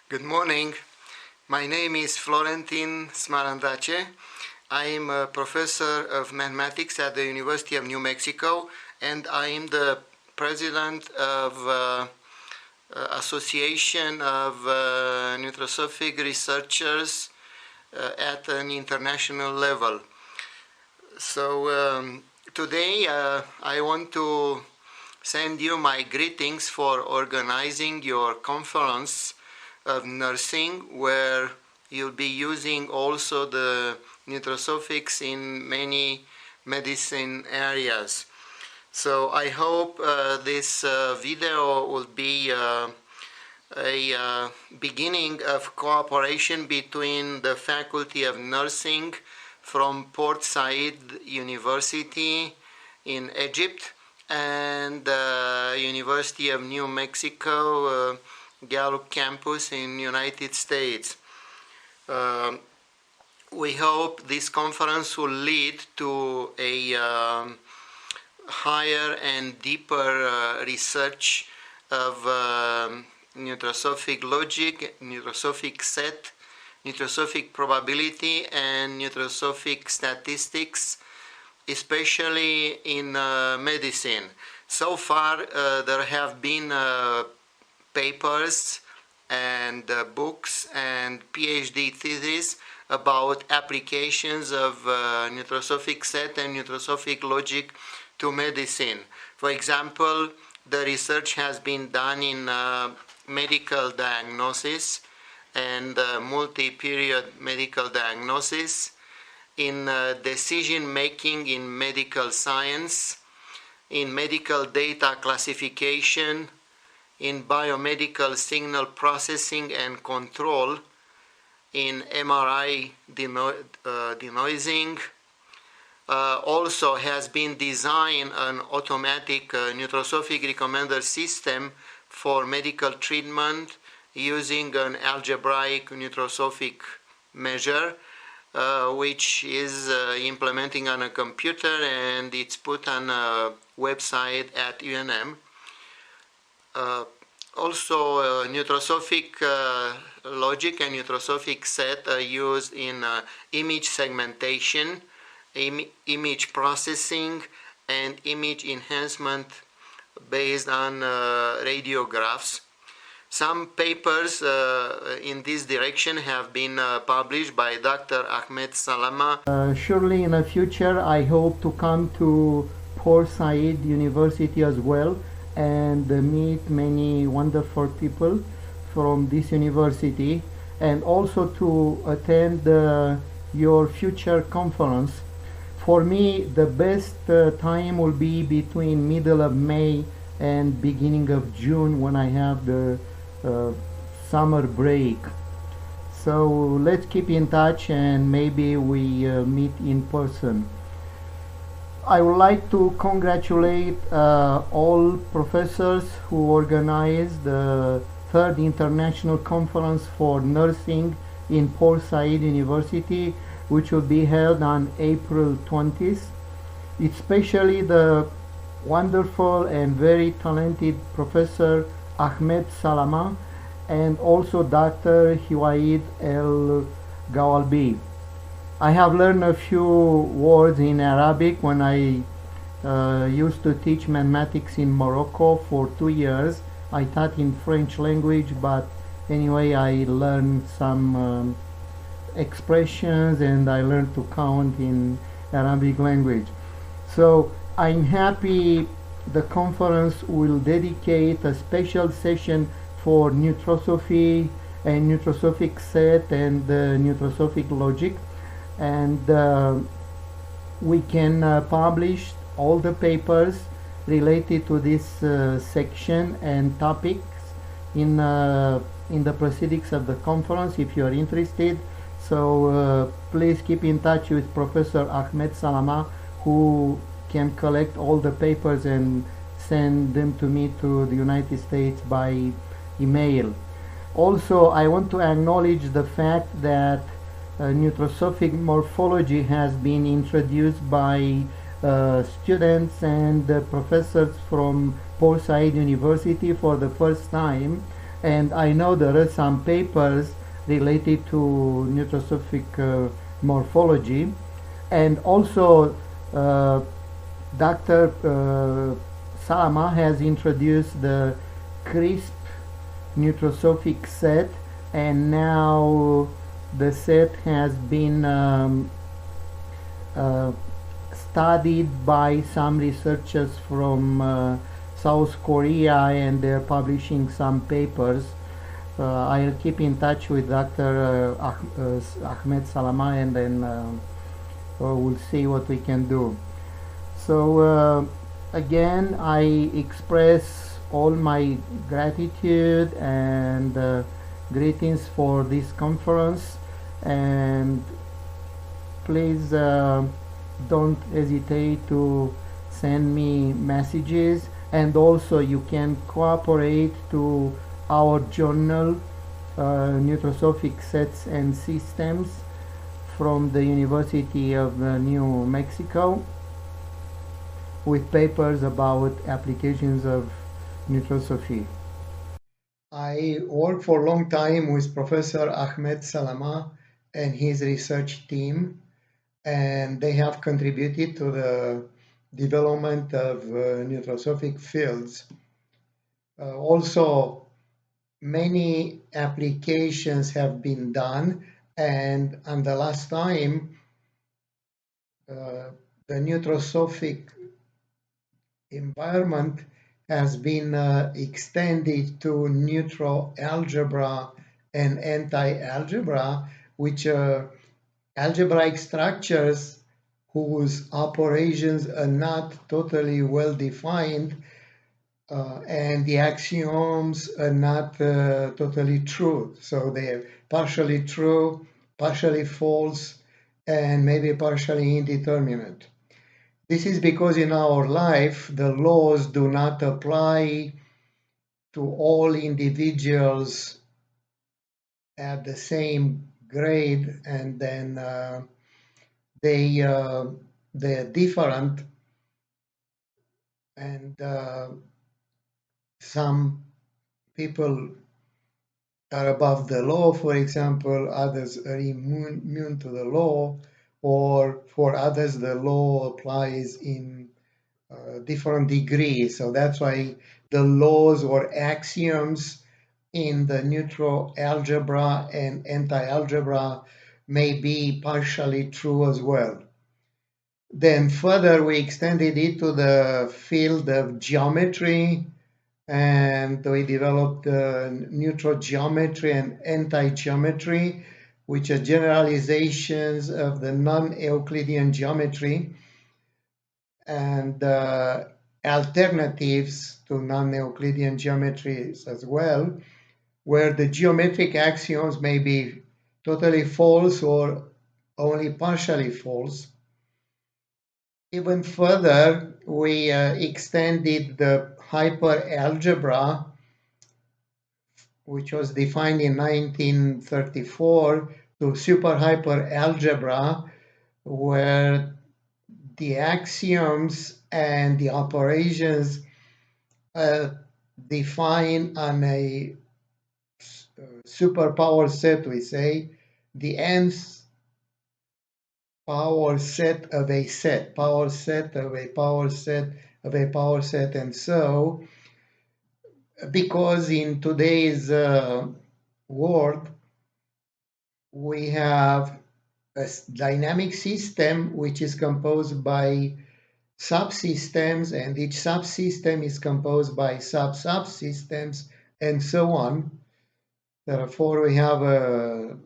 Good morning. My name is Florentin Smarandache. I am a professor of mathematics at the University of New Mexico, and I am the president of Association of Neutrosophic Researchers at an international level. So today I want to send you my greetings for organizing your conference of nursing, where you'll be using also the neutrosophics in many medicine areas. So I hope this video will be a beginning of cooperation between the Faculty of Nursing from Port Said University in Egypt and the University of New Mexico Gallup campus in United States. We hope this conference will lead to a higher and deeper research of neutrosophic logic, neutrosophic set, neutrosophic probability, and neutrosophic statistics, especially in medicine. So far, there have been papers and books and PhD theses about applications of neutrosophic set and neutrosophic logic to medicine. For example, the research has been done in medical diagnosis and multi-period medical diagnosis, in decision making in medical science, in medical data classification, in biomedical signal processing and control, in MRI denoising. Also has been designed an automatic neutrosophic recommender system for medical treatment using an algebraic neutrosophic measure, which is implementing on a computer, and it's put on a website at UNM. Also, neutrosophic logic and neutrosophic set are used in image segmentation, image processing, and image enhancement based on radiographs. Some papers in this direction have been published by Dr. Ahmed Salama. Surely in the future I hope to come to Port Said University as well and meet many wonderful people from this university, and also to attend your future conference. For me, the best time will be between middle of May and beginning of June, when I have the summer break. So let's keep in touch and maybe we meet in person. I would like to congratulate all professors who organized the third international conference for nursing in Port Said University, which will be held on April 20th. Especially the wonderful and very talented Professor Ahmed Salama and also Dr. Hiwaid El Gawalbi. I have learned a few words in Arabic when I used to teach mathematics in Morocco for 2 years. I taught in French language, but anyway, I learned some expressions and I learned to count in Arabic language. So I'm happy the conference will dedicate a special session for neutrosophy and neutrosophic set and neutrosophic logic, and we can publish all the papers related to this section and topics in the proceedings of the conference if you are interested. So please keep in touch with Professor Ahmed Salama, who can collect all the papers and send them to me to the United States by email. Also, I want to acknowledge the fact that neutrosophic morphology has been introduced by students and professors from Port Said University for the first time. And I know there are some papers related to neutrosophic morphology, and also uh, Dr. Salama has introduced the crisp neutrosophic set, and now the set has been uh, studied by some researchers from South Korea, and they're publishing some papers. I'll keep in touch with Dr. Ahmed Salama, and then we'll see what we can do. So again, I express all my gratitude and greetings for this conference, and please don't hesitate to send me messages, and also you can cooperate to our journal, Neutrosophic Sets and Systems, from the University of New Mexico, with papers about applications of neutrosophy. I worked for a long time with Professor Ahmed Salama and his research team, and they have contributed to the development of neutrosophic fields. Also, many applications have been done, and the last time, the neutrosophic environment has been extended to neutral algebra and anti-algebra, which are algebraic structures whose operations are not totally well defined, and the axioms are not totally true. So they're partially true, partially false, and maybe partially indeterminate. This is because in our life, the laws do not apply to all individuals at the same grade, and then they they're different, and some people are above the law, for example, others are immune to the law, or for others the law applies in different degrees. So that's why the laws or axioms in the neutral algebra and anti-algebra may be partially true as well. Then further, we extended it to the field of geometry, and we developed neutral geometry and anti-geometry, which are generalizations of the non-Euclidean geometry and alternatives to non-Euclidean geometries as well, where the geometric axioms may be totally false or only partially false. Even further, we extended the hyperalgebra, which was defined in 1934, to superhyperalgebra, where the axioms and the operations define on a superpower set, we say, the nth power set of a set, power set of a power set of a power set, and so, because in today's world, we have a dynamic system which is composed by subsystems, and each subsystem is composed by sub-subsystems, and so on. Therefore, we have a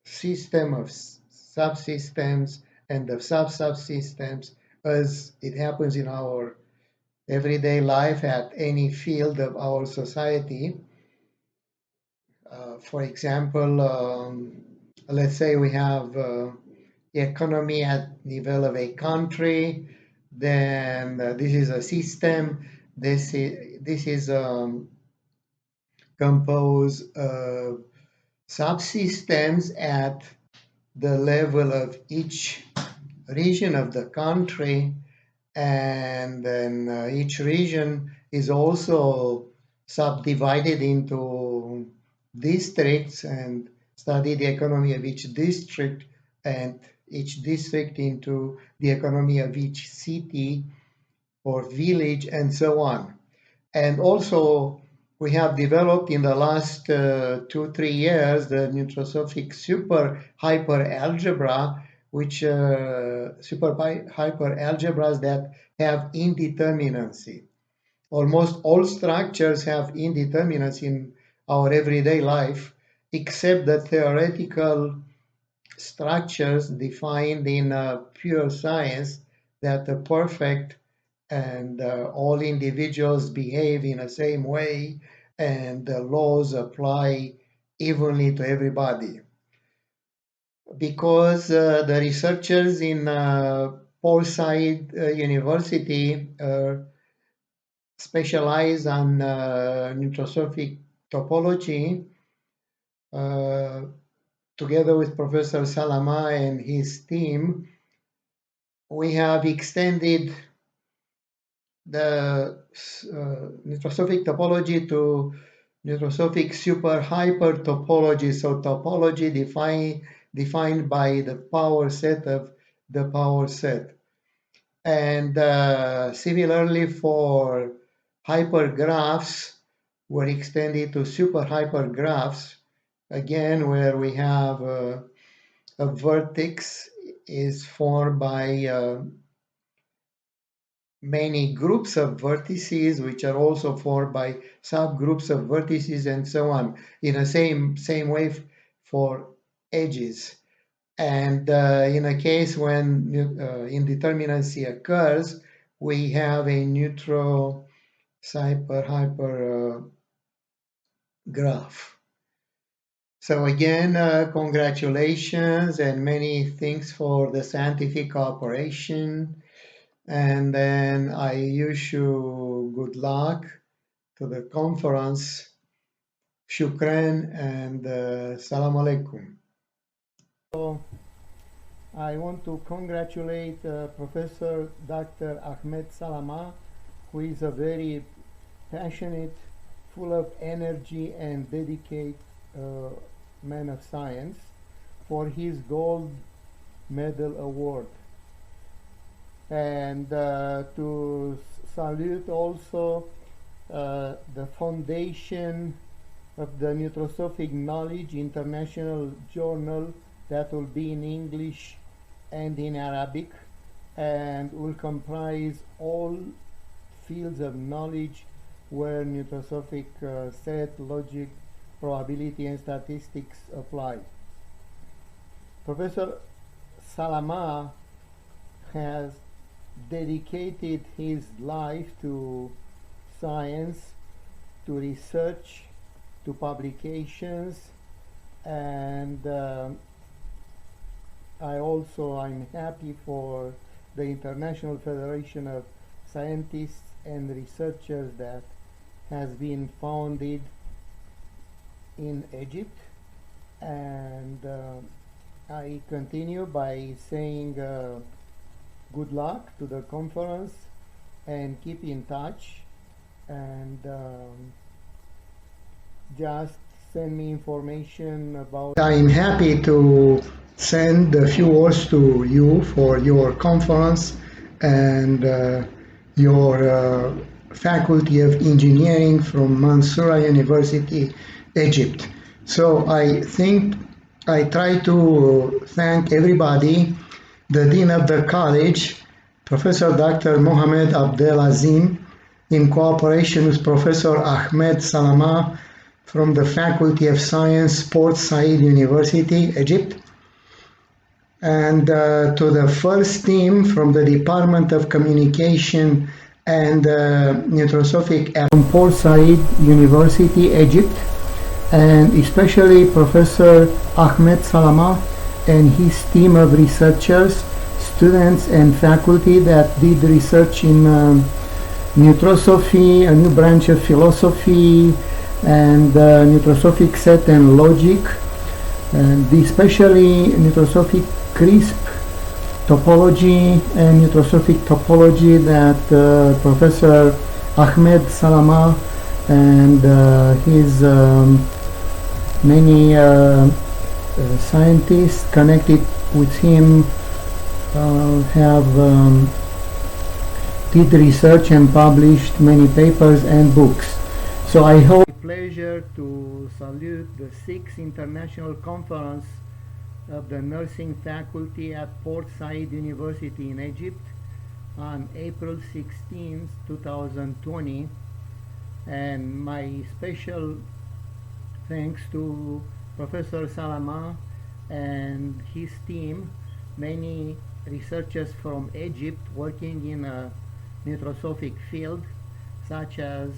system of subsystems and of sub-subsystems, as it happens in our everyday life at any field of our society. For example, let's say we have the economy at the level of a country, then this is a system. This is composed of subsystems at the level of each region of the country, and then each region is also subdivided into districts and study the economy of each district and each district into the economy of each city or village and so on. And also, we have developed in the last 2-3 years the Neutrosophic super hyperalgebra, which super hyperalgebras that have indeterminacy. Almost all structures have indeterminacy in our everyday life, except the theoretical structures defined in pure science that are perfect and all individuals behave in the same way and the laws apply evenly to everybody. Because the researchers in Port-Said University specialize on neutrosophic topology, together with Professor Salama and his team, we have extended the neutrosophic topology to neutrosophic super hyper topology. So topology defined by the power set of the power set. And similarly for hypergraphs, we're extended to super hypergraphs, again, where we have a vertex is formed by many groups of vertices, which are also formed by subgroups of vertices and so on, in the same way for edges. And in a case when indeterminacy occurs, we have a neutral hyper graph. So again, congratulations and many thanks for the scientific cooperation. And then I wish you good luck to the conference. Shukran and salam alaikum. So I want to congratulate Professor Dr. Ahmed Salama, who is a very passionate, full of energy and dedicated man of science, for his gold medal award. And to salute also the foundation of the Neutrosophic Knowledge International Journal that will be in English and in Arabic and will comprise all fields of knowledge where Neutrosophic set, logic, probability and statistics apply. Professor Salama has dedicated his life to science, to research, to publications, and I'm happy for the International Federation of Scientists and Researchers that has been founded in Egypt. And I continue by saying good luck to the conference and keep in touch, and just send me information about. I'm happy to send a few words to you for your conference and your Faculty of Engineering from Mansoura University, Egypt. So I think I try to thank everybody, the Dean of the College, Professor Dr. Mohamed Abdelazim, in cooperation with Professor Ahmed Salama from the Faculty of Science, Port Said University, Egypt, and to the first team from the Department of Communication and Neutrosophic from Port Said University, Egypt, and especially Professor Ahmed Salama and his team of researchers, students and faculty that did research in Neutrosophy, a new branch of philosophy, and Neutrosophic set and logic, and especially Neutrosophic crisp topology and Neutrosophic topology that Professor Ahmed Salama and his many scientists connected with him have did research and published many papers and books. So I hope it's a pleasure to salute the 6th International Conference of the Nursing Faculty at Port Said University in Egypt on April 16, 2020. And my special thanks to Professor Salama and his team, many researchers from Egypt working in a neutrosophic field, such as